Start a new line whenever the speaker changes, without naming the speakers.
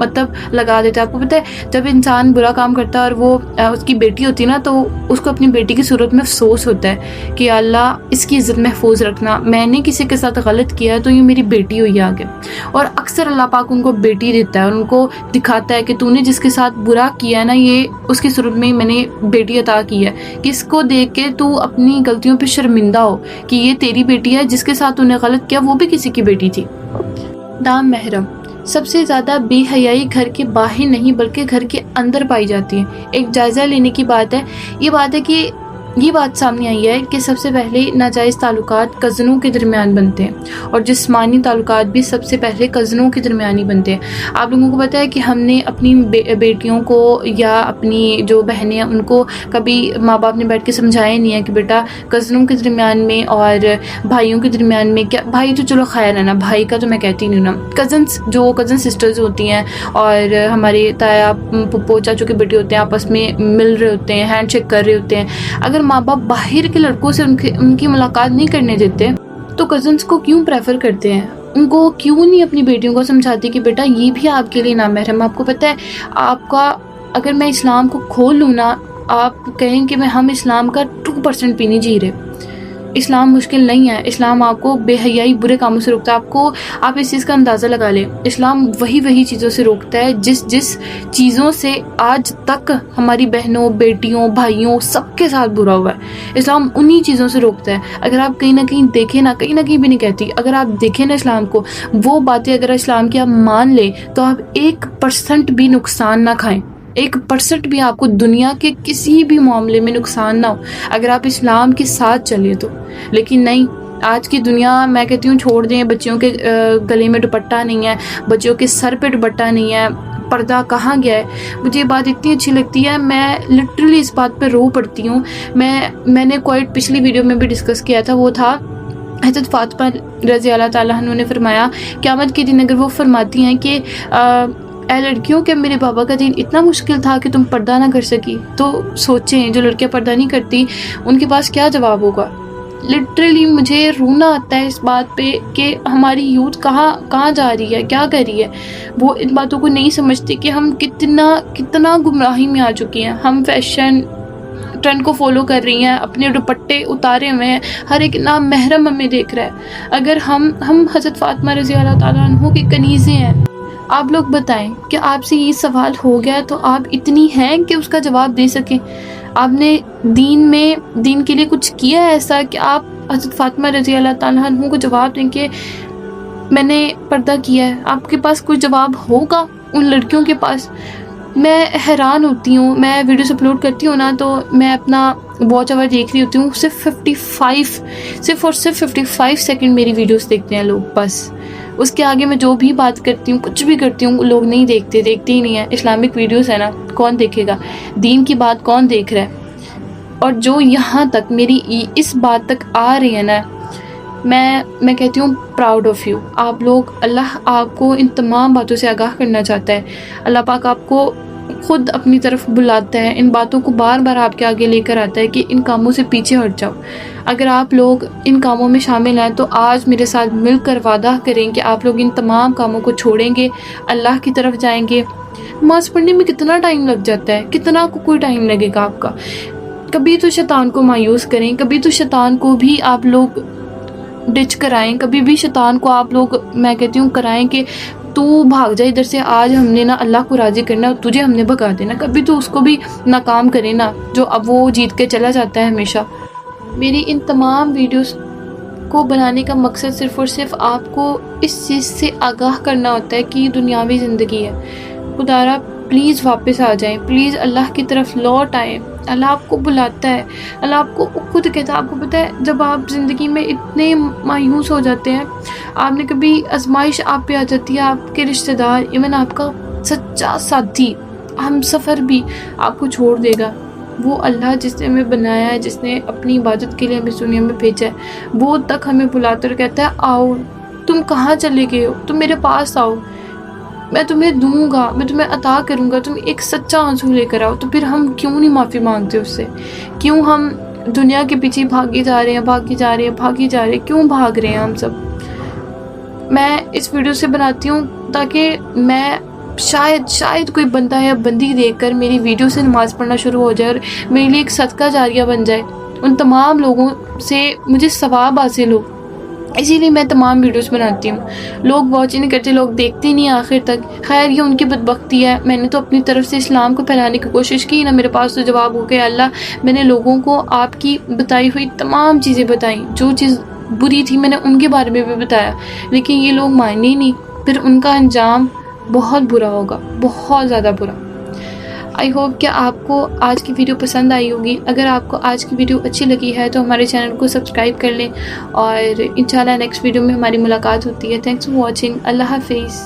مطلب لگا دیتا ہے. آپ کو پتہ ہے جب انسان برا کام کرتا ہے اور وہ اس کی بیٹی ہوتی ہے نا تو اس کو اپنی بیٹی کی صورت میں افسوس ہوتا ہے کہ اللہ اس کی عزت محفوظ رکھنا, میں نے کسی کے ساتھ غلط کیا ہے تو یہ میری بیٹی ہوئی آگے. اور اکثر اللہ پاک ان کو بیٹی دیتا ہے اور ان کو دکھاتا ہے کہ تو نے جس کے ساتھ برا کیا ہے نا یہ اس کی صورت میں نے بیٹی عطا کی ہے, کہ اس کو دیکھ کے تو اپنی غلطیوں پہ شرمندہ ہو کہ یہ تیری بیٹی ہے, جس کے ساتھ تو نے غلط کیا وہ بھی کسی کی بیٹی تھی. نام محرم. سب سے زیادہ بے حیائی گھر کے باہر نہیں بلکہ گھر کے اندر پائی جاتی ہے. ایک جائزہ لینے کی بات ہے, یہ بات ہے کہ یہ بات سامنے آئی ہے کہ سب سے پہلے ناجائز تعلقات کزنوں کے درمیان بنتے ہیں اور جسمانی تعلقات بھی سب سے پہلے کزنوں کے درمیان ہی بنتے ہیں. آپ لوگوں کو پتہ ہے کہ ہم نے اپنی بیٹیوں کو یا اپنی جو بہنیں ہیں ان کو کبھی ماں باپ نے بیٹھ کے سمجھایا نہیں ہے کہ بیٹا کزنوں کے درمیان میں اور بھائیوں کے درمیان میں کیا, بھائی تو چلو خیر ہے نا, بھائی کا تو میں کہتی نہیں نا, کزن سسٹرز ہوتی ہیں اور ہمارے تایا پھپھو چاچو کے بیٹے ہوتے ہیں, آپس میں مل رہے ہوتے ہیں, ہینڈ شیک کر رہے ہوتے ہیں. اگر ماں باپ باہر کے لڑکوں سے ان کی ملاقات نہیں کرنے دیتے تو کزنس کو کیوں پریفر کرتے ہیں, ان کو کیوں نہیں اپنی بیٹیوں کو سمجھاتے کہ بیٹا یہ بھی آپ کے لیے نامحرم. آپ کو پتہ ہے آپ کا اگر میں اسلام کو کھول لوں نا, آپ کہیں کہ ہم اسلام کا 2% بھی نہیں جی رہے. اسلام مشکل نہیں ہے, اسلام آپ کو بے حیائی برے کاموں سے روکتا ہے. آپ اس چیز کا اندازہ لگا لیں, اسلام وہی چیزوں سے روکتا ہے جس چیزوں سے آج تک ہماری بہنوں بیٹیوں بھائیوں سب کے ساتھ برا ہوا ہے. اسلام انہی چیزوں سے روکتا ہے. اگر آپ کہیں نہ کہیں دیکھیں نا, کہیں نہ کہیں بھی نہیں کہتی, اگر آپ دیکھیں نا اسلام کو, وہ باتیں اگر اسلام کی آپ مان لیں تو آپ 1% بھی نقصان نہ کھائیں, 1% بھی آپ کو دنیا کے کسی بھی معاملے میں نقصان نہ ہو اگر آپ اسلام کے ساتھ چلیں تو. لیکن نہیں, آج کی دنیا میں کہتی ہوں چھوڑ دیں. بچیوں کے گلے میں دوپٹہ نہیں ہے, بچیوں کے سر پہ دوپٹہ نہیں ہے, پردہ کہاں گیا ہے. مجھے یہ بات اتنی اچھی لگتی ہے, میں لٹرلی اس بات پہ رو پڑتی ہوں. میں نے کوئی پچھلی ویڈیو میں بھی ڈسکس کیا تھا, وہ تھا حضرت فاطمہ رضی اللہ تعالیٰ عنہ نے فرمایا قیامت کے دن اگر وہ فرماتی ہیں کہ اے لڑکیوں کہ میرے بابا کا دین اتنا مشکل تھا کہ تم پردہ نہ کر سکی, تو سوچیں جو لڑکیاں پردہ نہیں کرتی ان کے پاس کیا جواب ہوگا. لٹرلی مجھے رونا آتا ہے اس بات پہ کہ ہماری یوتھ کہاں جا رہی ہے, کیا کر رہی ہے. وہ ان باتوں کو نہیں سمجھتی کہ ہم کتنا گمراہی میں آ چکی ہیں. ہم فیشن ٹرینڈ کو فالو کر رہی ہیں, اپنے دوپٹے اتارے ہوئے ہیں, ہر ایک نام محرم ہمیں دیکھ رہا ہے. اگر ہم حضرت فاطمہ رضی اللہ تعالیٰ عنہ کی کنیزیں ہیں. آپ لوگ بتائیں کہ آپ سے یہ سوال ہو گیا تو آپ اتنی ہیں کہ اس کا جواب دے سکیں. آپ نے دین کے لیے کچھ کیا ہے ایسا کہ آپ حضرت فاطمہ رضی اللہ تعالیٰ عنہ کو جواب دیں کہ میں نے پردہ کیا ہے؟ آپ کے پاس کوئی جواب ہوگا ان لڑکیوں کے پاس؟ میں حیران ہوتی ہوں, میں ویڈیوز اپلوڈ کرتی ہوں نا تو میں اپنا واچ آور دیکھ رہی ہوتی ہوں, صرف 55 سیکنڈ میری ویڈیوز دیکھتے ہیں لوگ بس. اس کے آگے میں جو بھی بات کرتی ہوں, کچھ بھی کرتی ہوں, لوگ نہیں دیکھتے ہی نہیں ہیں. اسلامک ویڈیوز ہے نا, کون دیکھے گا؟ دین کی بات کون دیکھ رہا ہے؟ اور جو یہاں تک میری اس بات تک آ رہی ہے نا, میں کہتی ہوں پراؤڈ آف یو. آپ لوگ, اللہ آپ کو ان تمام باتوں سے آگاہ کرنا چاہتا ہے. اللہ پاک آپ کو خود اپنی طرف بلاتا ہے, ان باتوں کو بار بار آپ کے آگے لے کر آتا ہے کہ ان کاموں سے پیچھے ہٹ جاؤ. اگر آپ لوگ ان کاموں میں شامل ہیں تو آج میرے ساتھ مل کر وعدہ کریں کہ آپ لوگ ان تمام کاموں کو چھوڑیں گے, اللہ کی طرف جائیں گے. نماز پڑھنے میں کتنا ٹائم لگ جاتا ہے, کتنا کوئی ٹائم لگے گا آپ کا. کبھی تو شیطان کو مایوس کریں, کبھی تو شیطان کو بھی آپ لوگ ڈچ کرائیں, کبھی بھی شیطان کو آپ لوگ میں کہتی ہوں کرائیں کہ تو بھاگ جائے ادھر سے, آج ہم نے نا اللہ کو راضی کرنا, تجھے ہم نے بھگا دینا. کبھی تو اس کو بھی ناکام کرے نا, جو اب وہ جیت کے چلا جاتا ہے ہمیشہ. میری ان تمام ویڈیوز کو بنانے کا مقصد صرف اور صرف آپ کو اس چیز سے آگاہ کرنا ہوتا ہے کہ یہ دنیاوی زندگی ہے. خدارا پلیز واپس آ جائیں, پلیز اللہ کی طرف لوٹ آئیں. اللہ آپ کو بلاتا ہے, اللہ آپ کو خود کہتا ہے. آپ کو پتہ ہے جب آپ زندگی میں اتنے مایوس ہو جاتے ہیں, آپ نے کبھی آزمائش آپ پہ آ جاتی ہے, آپ کے رشتہ دار, ایون آپ کا سچا ساتھی, ہم سفر بھی آپ کو چھوڑ دے گا. وہ اللہ جس نے ہمیں بنایا ہے, جس نے اپنی عبادت کے لیے ہمیں اس دنیا میں بھیجا ہے, وہ تک ہمیں بلاتا اور کہتا ہے آؤ, تم کہاں چلے گئے ہو, تم میرے پاس آؤ, میں تمہیں دوں گا, میں تمہیں عطا کروں گا, تم ایک سچا آنسو لے کر آؤ. تو پھر ہم کیوں نہیں معافی مانگتے اس سے؟ کیوں ہم دنیا کے پیچھے بھاگے جا رہے ہیں, کیوں بھاگ رہے ہیں ہم سب؟ میں اس ویڈیو سے بناتی ہوں تاکہ میں شاید کوئی بندہ یا بندی دیکھ کر میری ویڈیو سے نماز پڑھنا شروع ہو جائے اور میرے لیے ایک صدقہ جاریہ بن جائے، ان تمام لوگوں سے مجھے ثواب حاصل ہو. اسی لیے میں تمام ویڈیوز بناتی ہوں. لوگ واچ نہیں کرتے، لوگ دیکھتے نہیں آخر تک. خیر یہ ان کی بدبختی ہے. میں نے تو اپنی طرف سے اسلام کو پھیلانے کی کوشش کی نا، میرے پاس تو جواب ہو گیا. اللہ میں نے لوگوں کو آپ کی بتائی ہوئی تمام چیزیں بتائیں، جو چیز بری تھی میں نے ان کے بارے میں بھی بتایا، لیکن یہ لوگ مانے ہی نہیں. پھر ان کا انجام بہت برا ہوگا، بہت زیادہ برا. آئی ہوپ کہ آپ کو آج کی ویڈیو پسند آئی ہوگی. اگر آپ کو آج کی ویڈیو اچھی لگی ہے تو ہمارے چینل کو سبسکرائب کر لیں، اور انشاءاللہ نیکسٹ ویڈیو میں ہماری ملاقات ہوتی ہے. Thanks for watching. اللہ حافظ.